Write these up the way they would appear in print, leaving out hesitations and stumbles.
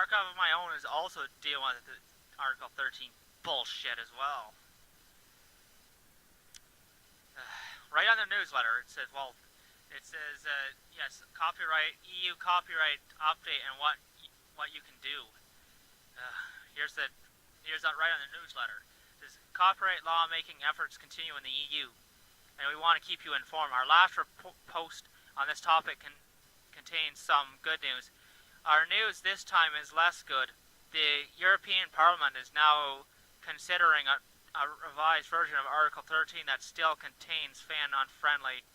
archive of my own is also dealing with the Article 13 bullshit as well. Right on the newsletter, it says, yes, copyright, EU copyright update and what you can do. Here's that right on the newsletter. It says, copyright law making efforts continue in the EU, and we want to keep you informed. Our last post on this topic contains some good news. Our news this time is less good. The European Parliament is now considering a revised version of Article 13 that still contains fan-unfriendly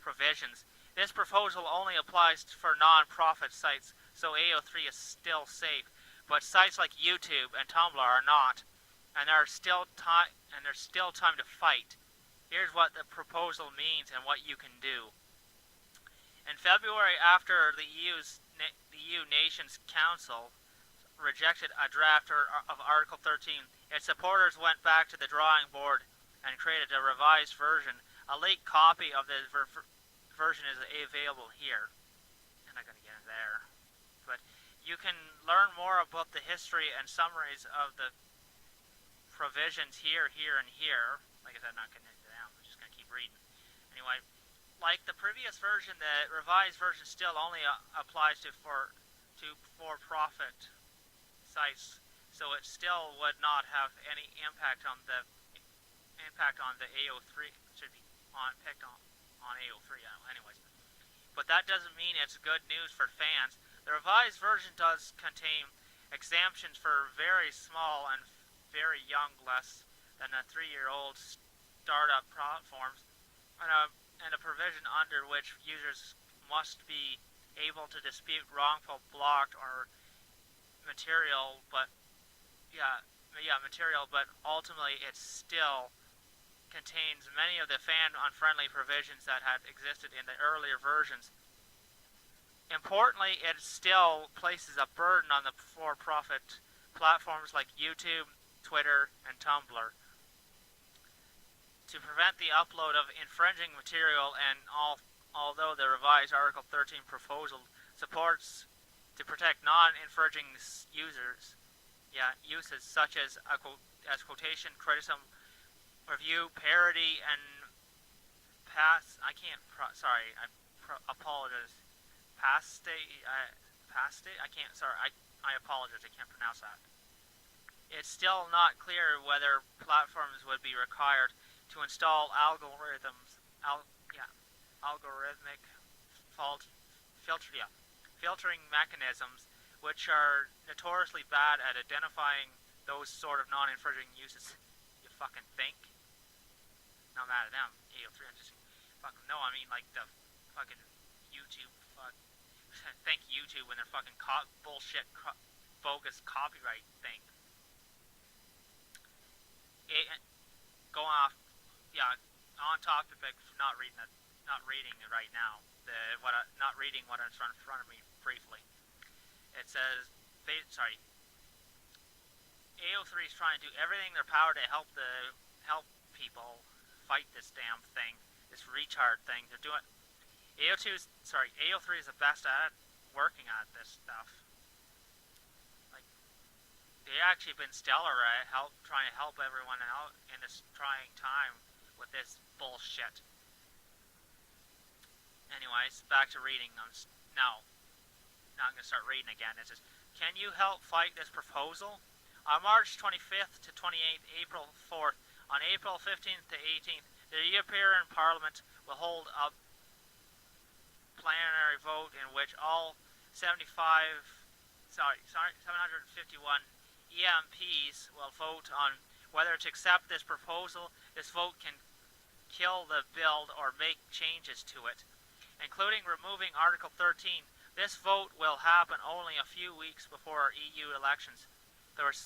provisions. This proposal only applies for non-profit sites, so AO3 is still safe. But sites like YouTube and Tumblr are not, and there's still time to fight. Here's what the proposal means and what you can do. In February, after the EU Nations Council rejected a draft of Article 13, its supporters went back to the drawing board and created a revised version. A leaked copy of the version is available here. I'm not going to get in there. But you can learn more about the history and summaries of the provisions here, and here. Like I said, I'm not getting into them. I'm just going to keep reading. Anyway, like the previous version, the revised version still only applies to for-profit sites, so it still would not have any impact on the AO3. Should be picked on AO3 anyways. But that doesn't mean it's good news for fans. The revised version does contain exemptions for very small and very young, less than a 3-year-old startup platforms, and a provision under which users must be able to dispute wrongful blocked or material, but ultimately it still contains many of the fan-unfriendly provisions that had existed in the earlier versions. Importantly, it still places a burden on the for-profit platforms like YouTube, Twitter, and Tumblr to prevent the upload of infringing material, and although the revised Article 13 proposal supports to protect non-infringing uses such as quotation, criticism, review, parody, and I apologize. I apologize, I can't pronounce that. It's still not clear whether platforms would be required to install algorithmic filtering mechanisms, which are notoriously bad at identifying those sort of non-infringing uses. You fucking think? Not mad at them, AO3, I'm just fucking, no, I mean like the fucking YouTube, thank YouTube when they're fucking bullshit, bogus copyright thing. Going off, on topic, not reading it right now. Not reading what is in front of me briefly. It says, AO3 is trying to do everything in their power to help people fight this damn thing, this retard thing. They're doing. AO3 is the best at working at this stuff. Like, they actually been stellar at trying to help everyone out in this trying time with this bullshit. Anyways, back to reading. Now I'm going to start reading again. It says, can you help fight this proposal? On March 25th to 28th, April 4th, on April 15th to 18th, the European Parliament will hold a plenary vote in which all 751 EMPs will vote on whether to accept this proposal. This vote can kill the bill or make changes to it, including removing Article 13. This vote will happen only a few weeks before EU elections. There's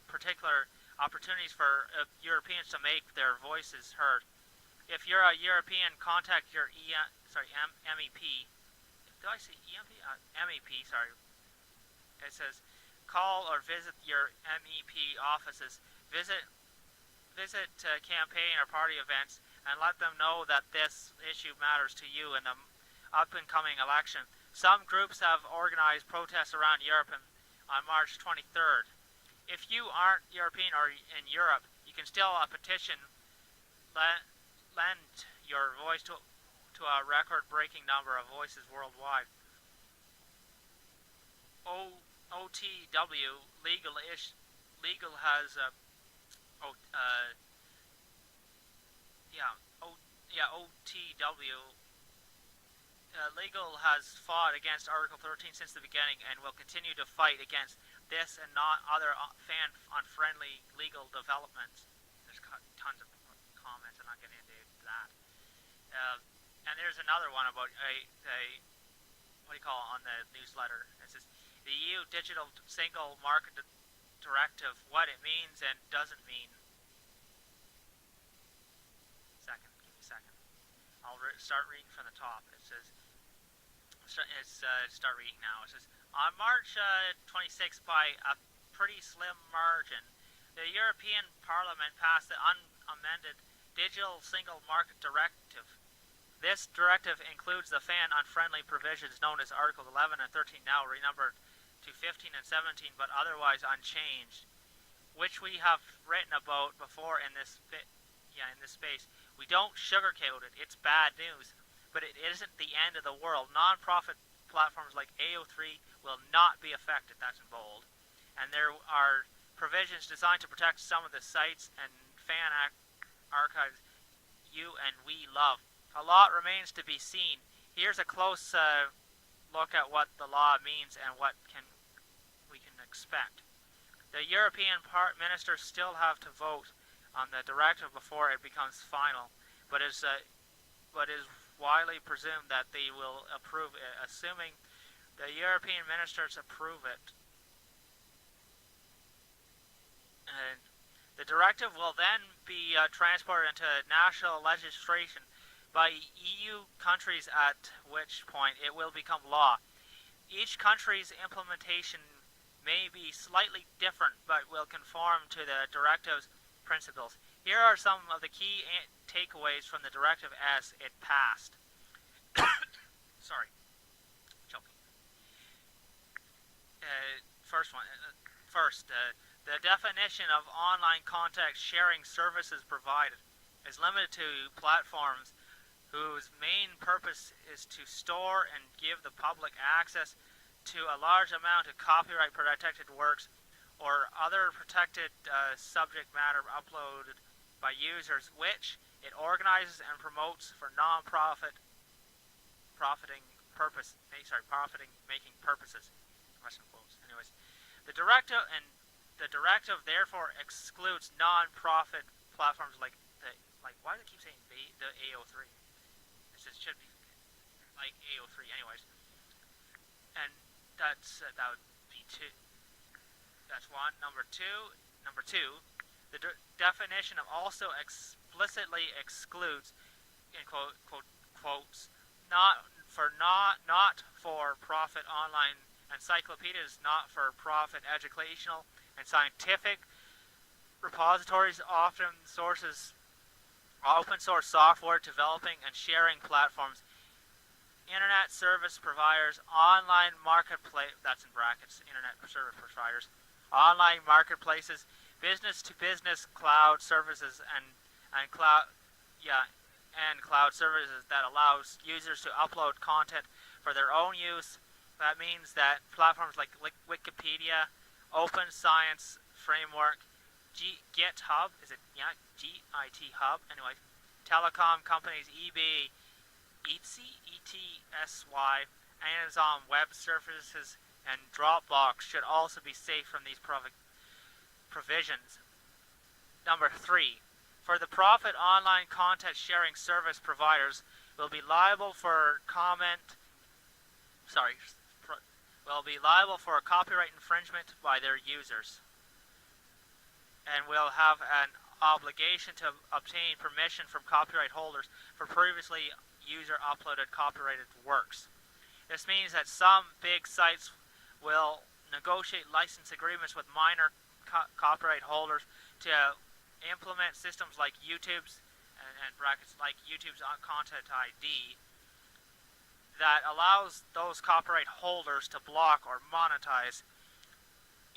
particular opportunities for Europeans to make their voices heard. If you're a European, contact your MEP. Did I say EMP? MEP, sorry. It says, call or visit your MEP offices. Visit campaign or party events and let them know that this issue matters to you in the up-and-coming election. Some groups have organized protests around Europe, and on March 23rd. If you aren't European or in Europe, you can still petition lend your voice to a record-breaking number of voices worldwide. OTW legal has OTW legal has fought against Article 13 since the beginning and will continue to fight against this and not other fan-unfriendly legal developments. There's tons of comments. I'm not getting into that. And there's another one about what do you call it on the newsletter? It says the EU Digital Single Market Directive, what it means and doesn't mean. Give me a second. I'll start reading from the top. It says, start reading now. It says, on March 26th, by a pretty slim margin, the European Parliament passed the unamended Digital Single Market Directive. This directive includes the fan-unfriendly provisions known as Articles 11 and 13, now renumbered to 15 and 17, but otherwise unchanged, which we have written about before in this space. We don't sugarcoat it. It's bad news, but it isn't the end of the world. Non-profit platforms like AO3 will not be affected. That's in bold. And there are provisions designed to protect some of the sites and fan archives you and we love. A lot remains to be seen. Here's a close look at what the law means and what we can expect. The European ministers still have to vote on the directive before it becomes final, but is widely presumed that they will approve it, assuming the European ministers approve it. And the directive will then be transported into national legislation by EU countries, at which point it will become law. Each country's implementation may be slightly different, but will conform to the directive's principles. Here are some of the key takeaways from the directive as it passed. Sorry, choking. First, the definition of online content sharing services provided is limited to platforms whose main purpose is to store and give the public access to a large amount of copyright protected works or other protected subject matter uploaded by users, which it organizes and promotes for profiting making purposes. Question quotes. Anyways, the directive therefore excludes non-profit platforms like why do they keep saying the AO3? It should be like AO3, anyways. And that would be two. That's one. Number two, the definition of also explicitly excludes, in quotes, not for profit online encyclopedias, not for profit educational and scientific repositories, often sources. Open source software developing and sharing platforms, internet service providers, online marketplace, that's in brackets, internet service providers, online marketplaces, business to business cloud services and cloud services that allows users to upload content for their own use. That means that platforms like Wikipedia, Open Science Framework, GitHub, is it GIT Hub? Anyway, telecom companies ETSY, Amazon Web Services, and Dropbox should also be safe from these provisions. Number 3, for the profit online content sharing service providers will be liable for copyright infringement by their users, and will have an obligation to obtain permission from copyright holders for previously user-uploaded copyrighted works. This means that some big sites will negotiate license agreements with minor copyright holders to implement systems like YouTube's and brackets like YouTube's Content ID that allows those copyright holders to block or monetize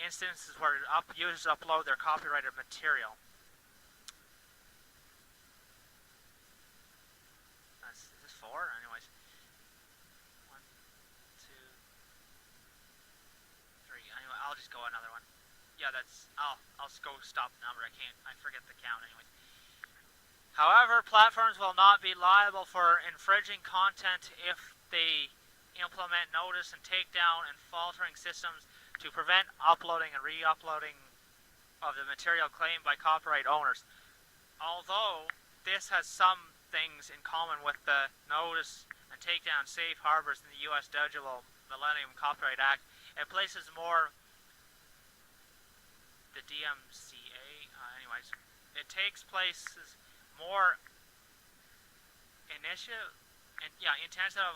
instances where users upload their copyrighted material. Is this 4? Anyways. 1, 2, 3. Anyway, I'll just go another one. Yeah, that's... I'll just go stop the number. I forget the count anyways. However, platforms will not be liable for infringing content if they implement notice and takedown and filtering systems to prevent uploading and re-uploading of the material claimed by copyright owners. Although this has some things in common with the notice and takedown safe harbors in the U.S. Digital Millennium Copyright Act, it places more the DMCA. Anyways, it takes places more intensive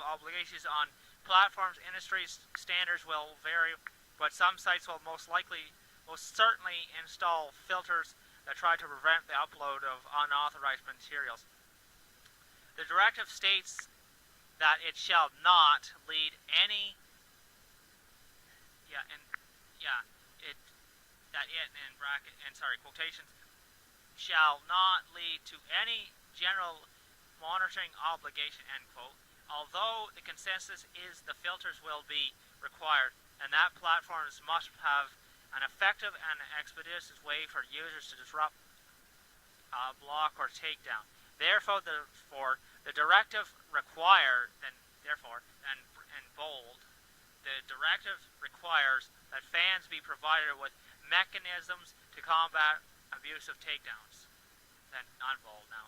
obligations on platforms. Industry standards will vary, but some sites will most certainly install filters that try to prevent the upload of unauthorized materials. The directive states that it shall not lead any quotations shall not lead to any general monitoring obligation, end quote. Although the consensus is the filters will be required, and that platforms must have an effective and expeditious way for users to disrupt, block, or take down. Therefore, the directive requires, in bold, the directive requires that fans be provided with mechanisms to combat abusive takedowns, then unbold now,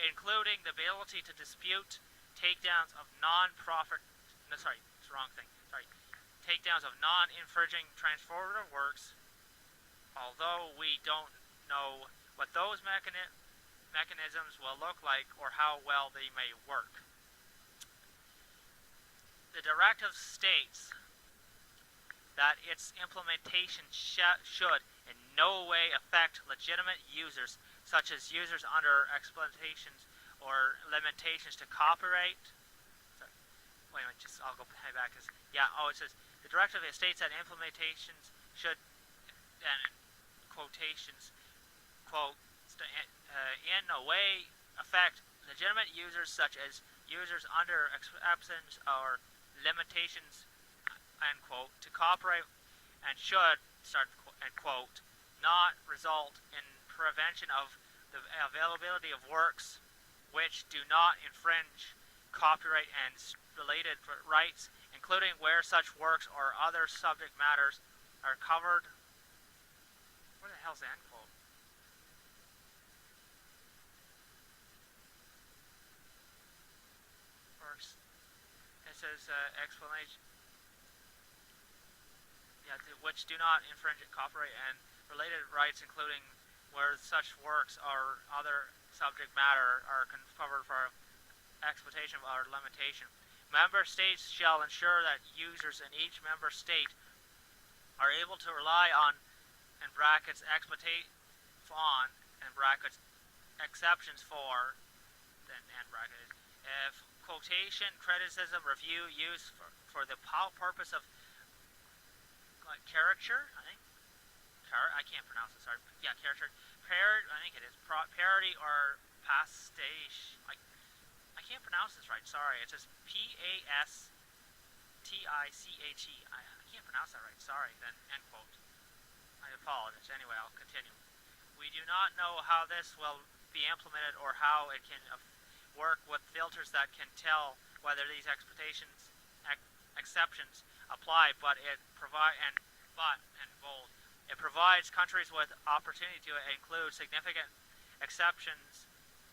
including the ability to dispute takedowns of takedowns of non-infringing transformative works, although we don't know what those mechanisms will look like or how well they may work. The directive states that its implementation should in no way affect legitimate users, such as users under exploitations or limitations to copyright. Wait a minute, I'll go back. It says the directive states that implementations should, and quotations, quote, in no way affect legitimate users, such as users under exceptions or limitations, end quote, to copyright, and should, end quote, not result in prevention of the availability of works which do not infringe copyright and related rights, including where such works or other subject matters are covered. Where the hell's the end quote? Works. It says explanation. Which do not infringe copyright and related rights, including where such works or other subject matter are covered for exploitation or limitation. Member states shall ensure that users in each member state are able to rely on, in brackets, exploitate on, in brackets, exceptions for, then end bracket, if quotation, criticism, review, use for the purpose of caricature, I think. I can't pronounce it, sorry. Yeah, caricature. I think it is. Parody or pastiche. I can't pronounce this right, sorry. It says Pastiche. I can't pronounce that right, sorry. Then, end quote. I apologize. Anyway, I'll continue. We do not know how this will be implemented or how it can work with filters that can tell whether these exceptions apply, but it provides countries with opportunity to include significant exceptions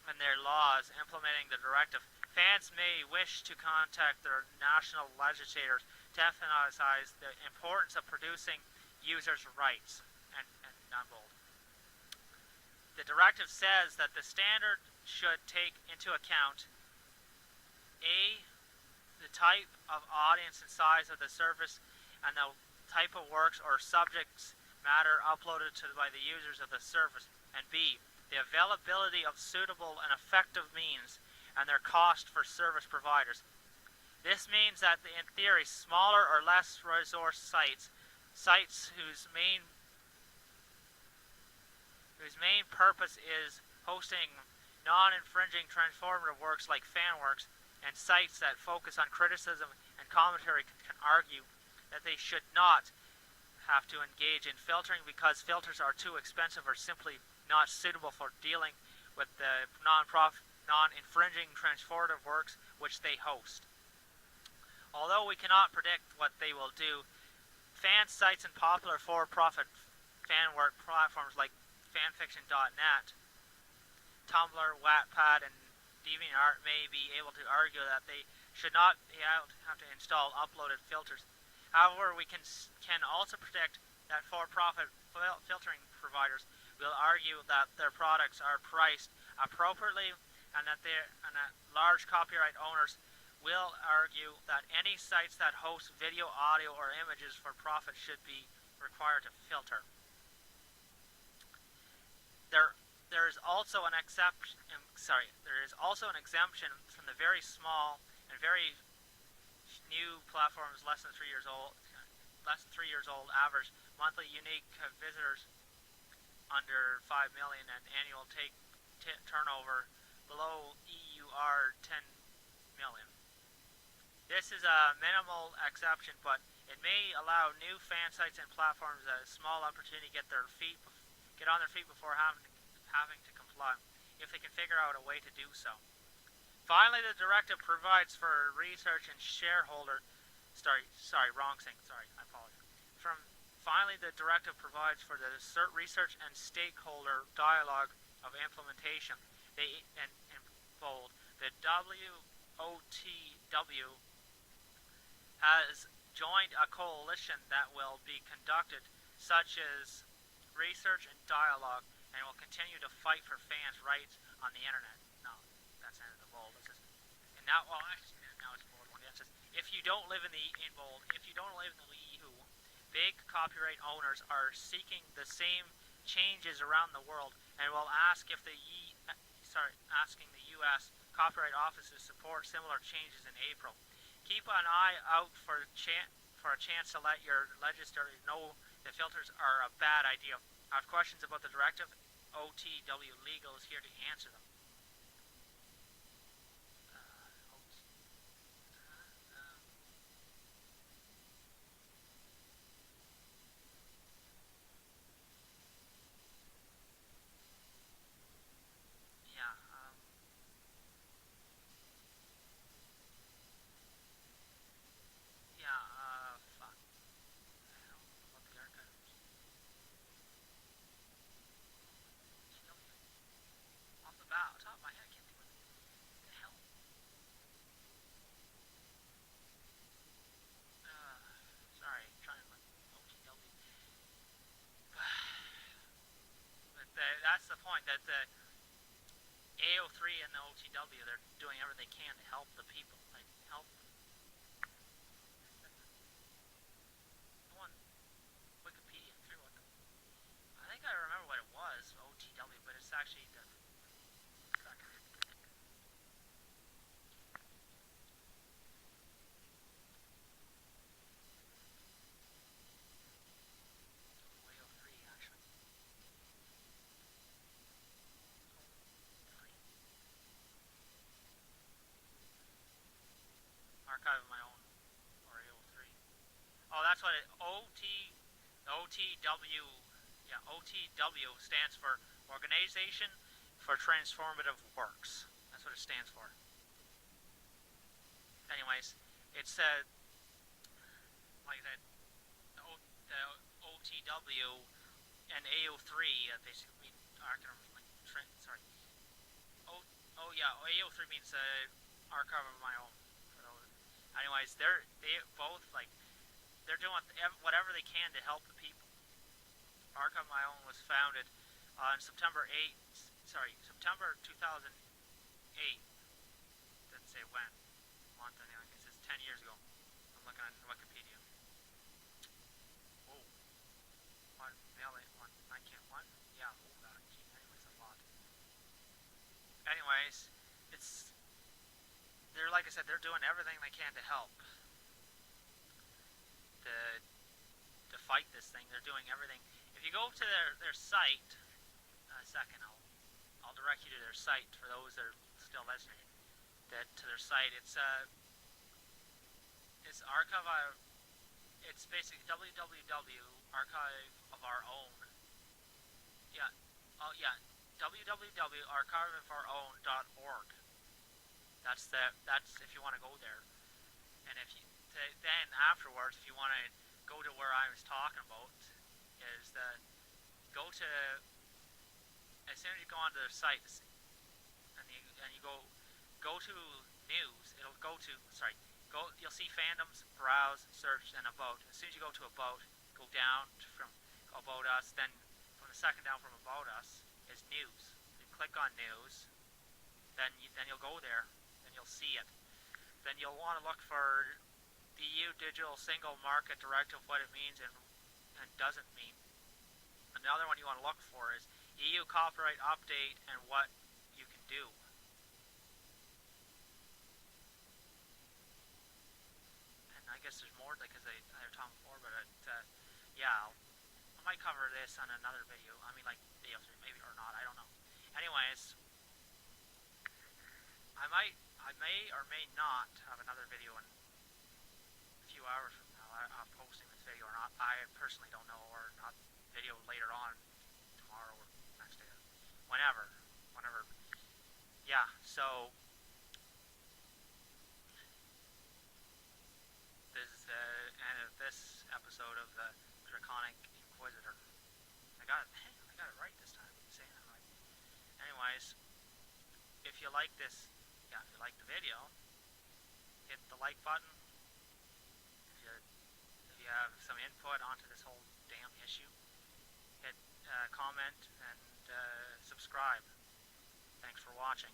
in their laws implementing the directive. Fans may wish to contact their national legislators to emphasize the importance of producing users' rights. And non-bold. The directive says that the standard should take into account A, the type of audience and size of the service and the type of works or subjects matter uploaded by the users of the service, and B, the availability of suitable and effective means and their cost for service providers. This means that in theory, smaller or less resource sites sites whose main purpose is hosting non-infringing transformative works like fanworks, and sites that focus on criticism and commentary can argue that they should not have to engage in filtering because filters are too expensive or simply not suitable for dealing with the non-infringing transformative works which they host. Although we cannot predict what they will do, fan sites and popular for-profit fanwork platforms like fanfiction.net, Tumblr, Wattpad, and DeviantArt may be able to argue that they should not be able to have to install uploaded filters. However, we can also predict that for-profit filtering providers will argue that their products are priced appropriately, and that large copyright owners will argue that any sites that host video, audio, or images for profit should be required to filter. There is also an exception. There is also an exemption from the very small and very new platforms less than 3 years old. Average monthly unique visitors under 5 million and annual turnover below EUR 10 million. This is a minimal exception, but it may allow new fan sites and platforms a small opportunity to get on their feet before having to comply, if they can figure out a way to do so. Finally, the directive provides for research and shareholder. I apologize. Finally, the directive provides for the research and stakeholder dialogue of implementation. In bold, the WOTW has joined a coalition that will be conducted such as research and dialogue, and will continue to fight for fans' rights on the internet. No, that's the end of the bold. Now it's bold one. It says, if you don't live in the EU, big copyright owners are seeking the same changes around the world, and will ask if asking the U.S. Copyright Office to support similar changes in April. Keep an eye out for a chance to let your legislators know that filters are a bad idea. I have questions about the directive. OTW Legal is here to answer them. That's the point, that the AO3 and the OTW, they're doing everything they can to help the people, help them. Go on Wikipedia and figure what I think I remember what it was, OTW, but it's actually the archive of my own, or AO3. Oh, that's what OTW, OTW stands for Organization for Transformative Works. That's what it stands for. Anyways, it's like I said, the OTW and AO3 basically acronyms like AO3 means archive of my own. Anyways, they're doing whatever they can to help the people. Archive of My Own was founded on September 2008. Didn't say when. Month anyway. It says 10 years ago. I'm looking on Wikipedia. Oh. 1 million. I can't. One? Yeah. Oh, that. Anyways, a lot. Anyways, they're, like I said, they're doing everything they can to help the fight fight this thing. They're doing everything. If you go to their site, a second, I'll direct you to their site for those that are still listening. That to their site, it's archive. It's basically www.archive of our own. Yeah. Oh yeah. www.archiveofourown.org. That's if you want to go there. And if you then afterwards, if you want to go to where I was talking about, is that go to as soon as you go onto their sites and you go to news, it'll go to you'll see fandoms, browse, search, and about. As soon as you go to about, go down from about us, then from the second down from about us is news. You click on news, then you'll go there, then you'll see it. Then you'll want to look for the EU Digital Single Market Directive, what it means and doesn't mean. Another one you want to look for is EU Copyright Update and what you can do. And I guess there's more because I was talking before, but yeah, I might cover this on another video. I mean, like AO3 maybe or not, I don't know. Anyways, I may or may not have another video in a few hours from now. I'm posting this video or not. I personally don't know, or not video later on, tomorrow or next day, whenever. Yeah, so this is the end of this episode of the Draconic Inquisitor. I got it right this time. I'm saying it right. Anyways, if you like this, if you like the video, hit the like button. If you have some input onto this whole damn issue, hit comment and subscribe. Thanks for watching.